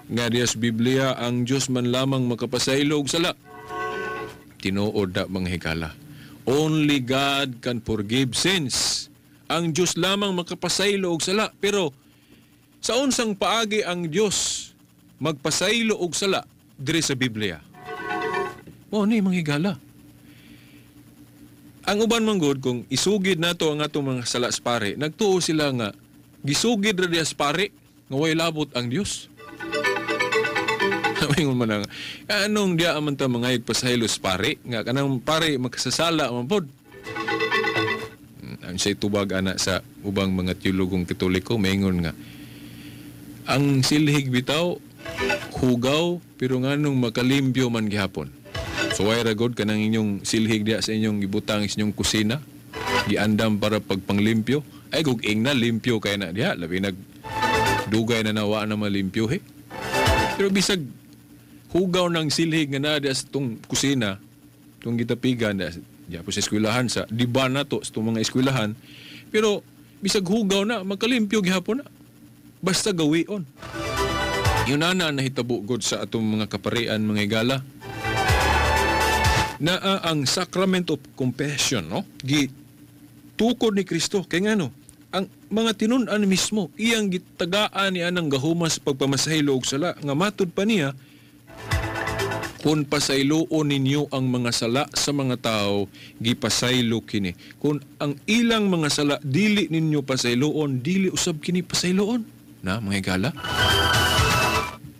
Nga dias Biblia ang Dios man lamang makapasaylo og sala. Tinuod da mga higala. Only God can forgive sins. Ang Dios lamang makapasaylo og sala. Pero sa unsang paagi ang Dios magpasaylo og sala diri sa Biblia? Mo ni mga higala. Ang uban manggod kung isugid nato ang atong mga salas pare, nagtuo sila nga gisugid ra dias pare nga way labot ang Dios. Ingon man anong dia man ta mga pasaylos pare nga kanang pare makasasala man pod. Ang say tubag ana sa ubang mga teologong Katoliko maingon nga ang silhig bitaw hugaw pero nganong makalimpyo man gihapon. So why ragod kanang inyong silhig diya sa inyong gibutang sa inyong kusina, giandam para pagpanglimpyo, ay kung ingna limpyo kay na diha, labi nagdugay na nawa na malimpyo he. Pero bisag hugaw ng silhig nga na diya sa itong kusina, itong gitapigan diya po sa eskwelahan, sa diba na to sa itong mga eskwelahan, pero bisag hugaw na, magkalimpyo gihapon na. Basta gawion. Yun na nahitabo god sa atong mga kaparian, mga igala, na ang Sacrament of Confession, no? Gitukod ni Kristo. Kaya nga, no? Ang mga tinun-an mismo, iyang gitagaan ni anang gahumas pagpamasaylo og sala, nga matud pa niya, kung pasayloon ninyo ang mga sala sa mga tao, gipasaylo kini. Kung ang ilang mga sala, dili ninyo pasayloon, dili usab kini pasayloon. Na, mga igala?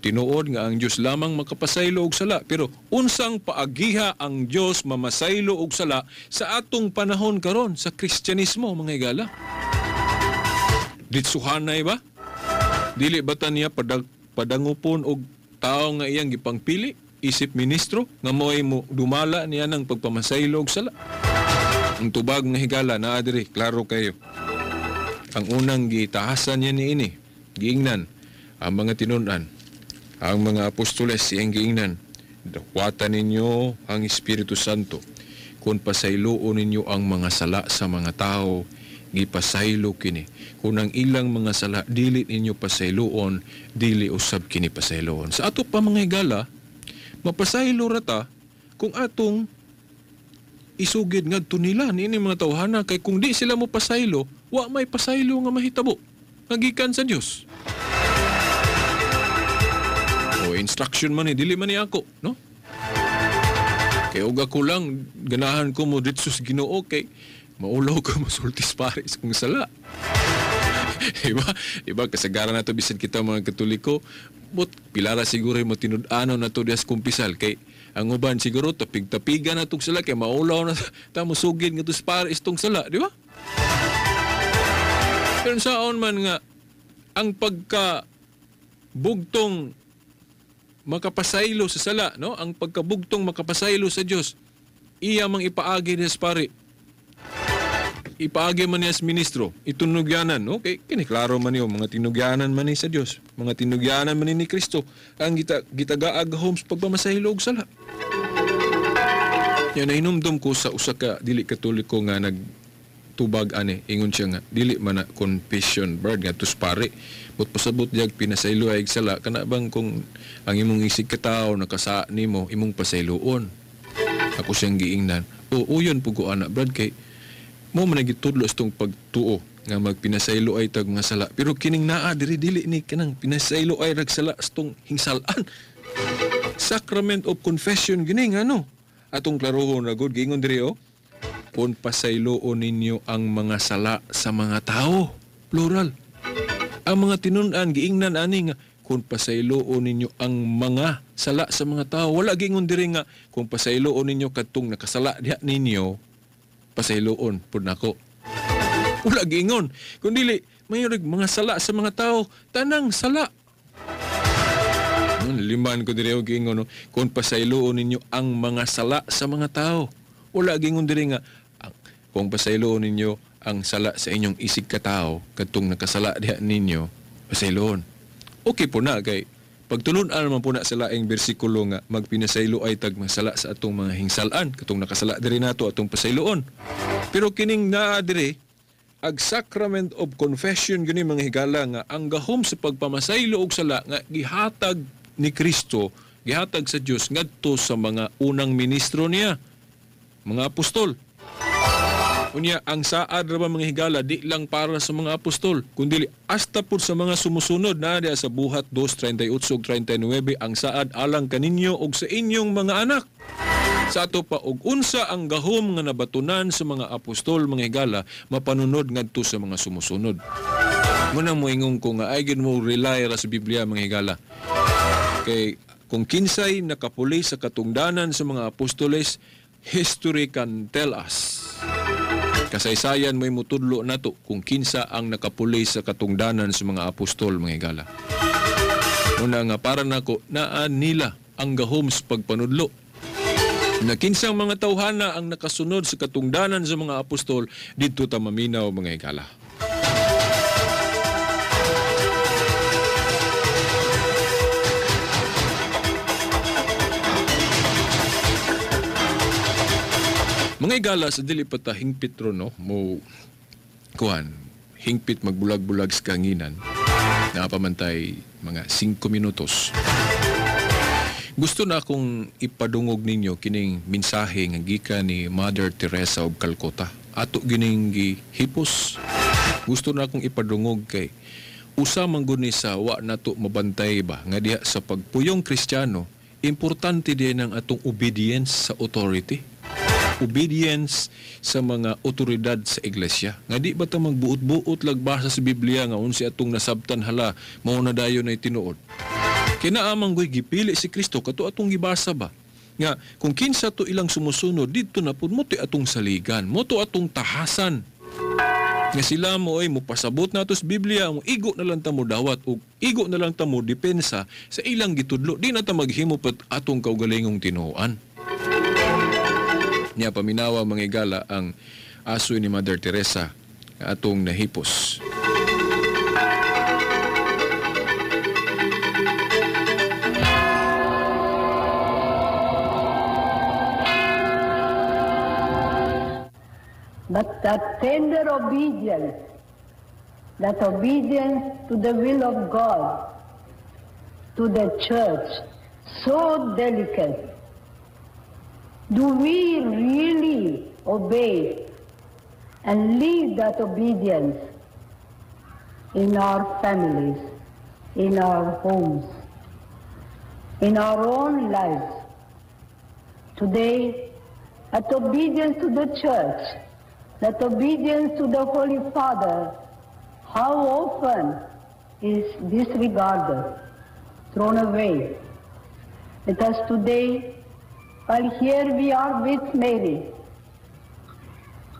Tinuod nga ang Diyos lamang makapasaylo og sala. Pero unsang paagiha ang Diyos mamasaylo og sala sa atong panahon karon sa Kristyanismo, mga igala? Ditsuhanay ba? Dili ba ta niya padangupon og tao nga iyang gipangpili, isip ministro, nga mo'y mo dumala niya ng pagpamasaylo og sala? Ang tubag nga higala na adiri, klaro kayo. Ang unang gitahasan niya ni ini, giingnan, ang mga tinun-an, ang mga apostoles siyang giingnan, dakwatan ninyo ang Espiritu Santo. Kung pasayloon ninyo ang mga sala sa mga tao, gipasaylo kini. Kung ang ilang mga sala, dili ninyo pasayloon, dili usab kini pasayloon. Sa ato pa mga higala, mapasaylo rata kung atong isugid ngadto nila ni mga tawhana, kay kung di sila mo pasaylo, wa may pasaylo nga mahitabo nagikan sa Dios. O instruction man dili man ni ako, no? Kay og ako lang ganahan ko mo dito sa Ginoo kay maulaw ko masultis pares kung sala. Iba kasagaran nato bisan kita mga Katoliko, but pilara siguro mo tinud-ano na to dias kumpisal kay ang uban siguro tapig-tapigan na tong sala kay maulaw na ta mo sugid nga to pares tong sala, di ba? Pero saon man nga ang pagka bugtong makapasaylo sa sala, no? Ang pagkabugtong makapasaylo sa Dios. Iya mang ipaagi niya sa pari. Ipaagi man niya sa ministro, itunugyanan, no? Kay kiniklaro man niyo mga tinugyanan man ni sa Dios, mga tinugyanan man ni Kristo ang gitagaag homes pagpamasaylo og sala. Yan nahinumdum ko sa usa ka dili katoliko nga nagtubag ani ingon siya nga dili man na confession bird nga tuspare but pasabot jag pinasaylo ay sala kana bang kung ang imong isig ka tawo nakasa nimo imong pasayloon. Ako siyang giingnan. Uyon pug ko ana brad kay mo man nagitudlo itong pagtuo nga magpinasaylo ay tag nga sala pero kining naa dili ni kanang pinasaylo ay rag sala itong hingsalan. Sacrament of confession gini nga no. Atong klarohon na good, gingon diri o, kung pasayloon ninyo ang mga sala sa mga tao. Plural. Ang mga tinunan, giingnan ani nga, kung pasayloon ninyo ang mga sala sa mga tao. Wala gingon diri nga, kung pasayloon ninyo katong nakasala diha ninyo, pasayloon pud nako. Wala gingon. Kung dili, mayroong mga sala sa mga tao, tanang sala. Liman ko diri og ingon no, kung pasayloon ninyo ang mga sala sa mga tao. Wala gingon diri nga kung pasayloon ninyo ang sala sa inyong isig ka tao kadtong nakasala diha ninyo, pasayloon. Okay po na kay pagtulon-an man po na sa laing bersikulo nga magpinasaylo ay tag masala sa atong mga hingsalan katong nakasala diri nato atong pasayloon. Pero kining naa diri ag sacrament of confession gani mga higala nga ang gahom sa pagpamasaylo og sala nga gihatag ni Kristo, gihatag sa Dios ngadto sa mga unang ministro niya, mga apostol. Unya ang saad ra ba mga higala di lang para sa mga apostol, kundi hasta pud sa mga sumusunod na diha sa buhat 2:38 ug 39 ang saad alang kaninyo ug sa inyong mga anak. Sa ato pa og unsa ang gahom nga nabatunan sa mga apostol mga higala mapanunod ngadto sa mga sumusunod. Muna mo ingong ko nga ay gid mo rely ra sa Biblia mga higala. Kay kung kinsay nakapuli sa katungdanan sa mga apostoles, history can tell us. Kasaysayan mo'y mutudlo nato kung kinsa ang nakapuli sa katungdanan sa mga apostol mga higala. Una nga para nako naa nila ang gahom sa pagpanudlo. Na kinsang mga tawhana ang nakasunod sa katungdanan sa mga apostol didto ta maminaw mga higala. Mga higala sa dili pa ta hingpit ro no mo kuan hingpit magbulag-bulag sa kanginan. Napamantay mga 5 minutos. Gusto na akong ipadungog ninyo kining mensahe nga gikan ni Mother Teresa of Calcutta. Ato gining gihipos. Gusto na akong ipadungog kay usa man gud ni sa wa nato mabantay ba nga diha sa pagpuyong Kristiyano, importante din ang atong obedience sa authority. Obedience sa mga otoridad sa iglesia. Nga di ba ito magbuot-buot lagbasa sa Biblia nga unsi atong nasabtan hala, mao na dayon ay tinuod. Kinaamang go'y gipili si Kristo, kato atong gibasa ba? Nga, kung kinsa to ilang sumusunod, dito na po, mo to atong saligan, mo to atong tahasan. Nga sila mo ay mupasabot na to sa Biblia, mo igo na lang ta mo dawat, o igo na lang ta mo depensa sa ilang gitudlo, di na ta maghimo pat atong kaugalingong tinuoan. Niya paminawa mga higala ang aso ni Mother Teresa atong nahipos. But that tender obedience, that obedience to the will of God, to the church, so delicate, do we really obey and live that obedience in our families, in our homes, in our own lives? Today, that obedience to the church, that obedience to the Holy Father, how often is disregarded, thrown away. Let us today, while here we are with Mary,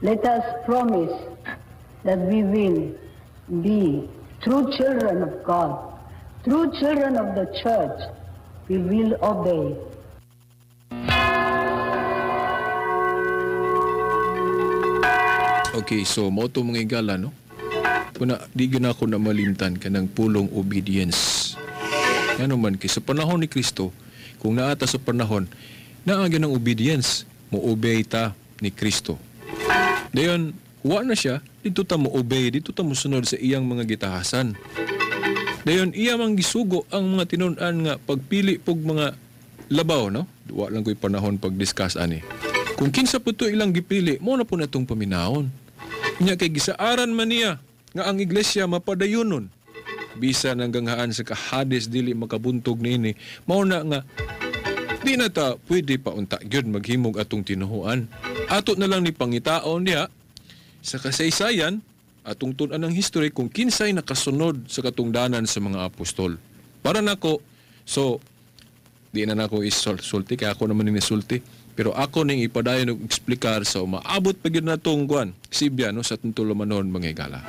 let us promise that we will be true children of God, true children of the church, we will obey. Okay, so mo to mga igala, no? Kuna, di gina ako na malimtan ka ng pulong obedience. Ano man, kay sa panahon ni Kristo, kung naata sa panahon, naagyan ng obedience, mo-obey ta ni Kristo. Dayon, wa na siya, dito ta mo-obey, dito ta mo sunod sa iyang mga gitahasan. Dayon, iya mang gisugo ang mga tinunan nga pagpili pog mga labaw, no? Wa lang ko'y panahon pag-discuss ani. Kung kinsa po to ilang gipili, mo na po na itong paminahon. Nya kay gisaaran man niya nga ang iglesia mapadayonon. Bisan hanggang haan sa kahades dili makabuntog niini, mao na nga di na ta pwede pa unta gyud maghimog atong tinuhuan. Ato na lang ni pangitaon diha sa kasaysayan atong tun-an ng history kung kinsay nakasunod sa katungdanan sa mga apostol. Para nako, so di na nako isulti kay ako naman ni sulti. Pero ako ning ipadayon og eksplikar sa maabot pa gyud natong kuan sibya no sa tuntulumanon mga igala.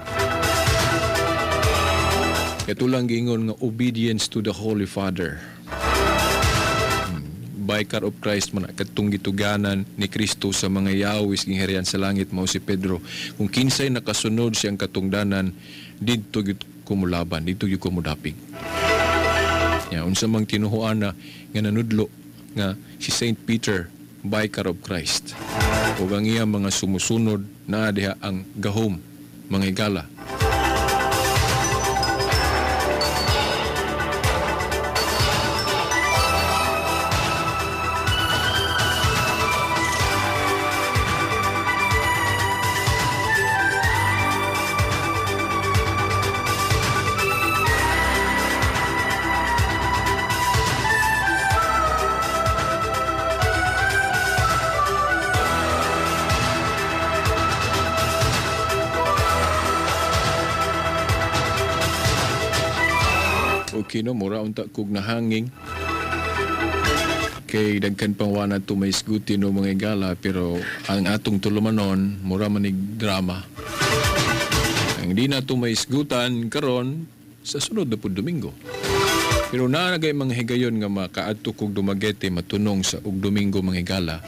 Katulang gingon nga obedience to the Holy Father. Baykar of Christ man katong gituganan ni Kristo sa mga yawis ging harian sa langit mao si Pedro. Kung kinsay nakasunod siyang katungdanan didto gyud kumulaban, didto gyud kumudapig. Ya unsa mang tinuhuan na nga nanudlo nga si Saint Peter Baykar of Christ. O ang iya mga sumusunod na diha ang gahom, mga igala. Okay, no, mura unta kog nahanging kay dagkan pang wana to may isguti no mga igala, pero ang atong tulumanon mura manig drama. Ang di na to may isgutan karon sa sunod na pud Domingo. Pero naanagay mga higayon nga makaadto kog Dumaguete matunong sa ug Domingo mga igala.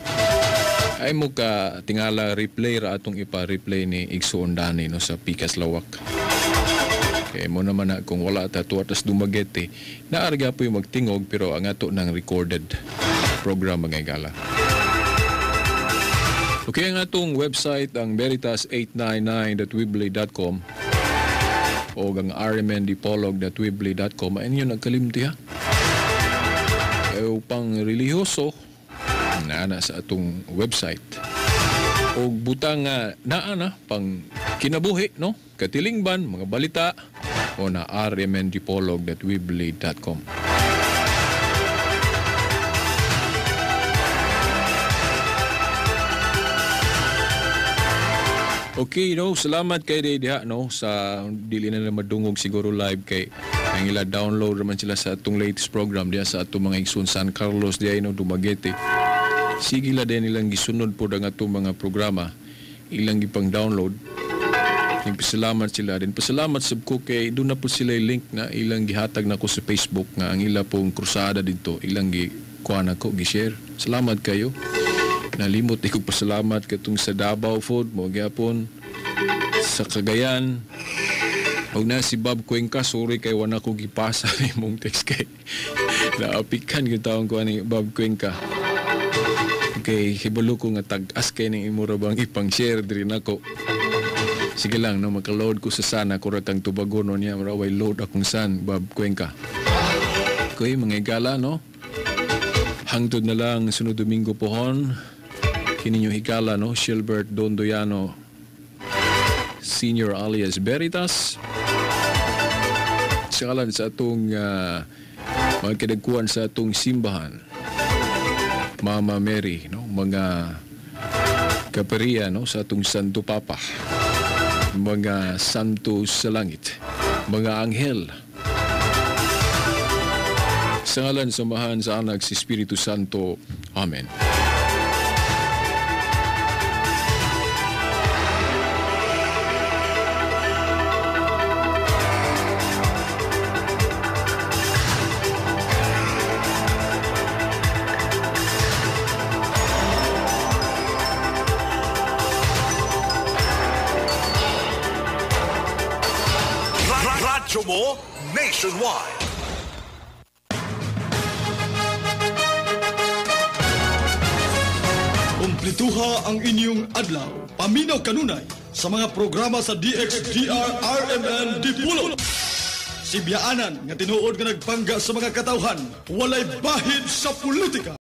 Ay mo ka tingala replay ra atong ipa-replay ni Igsoon Dani no sa Pikas Lawak. Kaya mo naman na kung wala tatuwatas Dumaguete, naarga po yung magtingog pero ang ato ng recorded program mga igala. Okay, ang atong website ang veritas899.weebly.com o ang rmndipolog.weebly.com. Ayun yung nagkalimti ha. Kaya pang relihiyoso na sa atong website. O butang naana pang kinabuhi, no? Katilingban, mga balita, o na rmndipolog.weebly.com. Okay, no, salamat kay diha no sa dili na madungog siguro live kay ang ila download naman sila sa atong latest program diha sa atong mga igsoon San Carlos diha no Dumaguete. Sige la din ilang gisunod po ang atong mga programa, ilang gipang download. Pasalamat sila din. Pasalamat sab ko kay doon na po sila link na ilang gihatag na ko sa Facebook nga ang ila pong krusada dito ilang kuha na ko gi-share. Salamat kayo. Nalimot ko pasalamat katong sa Davao Food mo gyapon sa Cagayan. Og na si Bob Cuenca, sorry kay wala ko gipasa ni mong text kay naapikan gyud taon ko ani Bob Cuenca. Okay, hibalo ko nga tag-as kay ning imo ra bang ipang-share diri nako. Sige lang, no, makaload ko sa sana, kuratang tubagono niya, maraway load akong san, Bob Cuenca. Okay, mga igala, no? Hangtod na lang, sunod Domingo pohon, kininyo higala, no? Shilbert Dondoyano, Senior alias Veritas. Sakalan sa atong mga kinagkuhan sa atong simbahan. Mama Mary, no? Mga kapariya, no? Sa atong Santo Papa. Mga santo sa langit, mga anghel. Sa ngalan samahan sa anak si Espiritu Santo. Amen. radyo mo nationwide. Kumplituha ang inyong adlaw. Paminaw kanunay sa mga programa sa DXDR-RMN Dipolog. Sibyaanan nga tinuod nga nagpangga sa mga katawhan, walay bahid sa politika.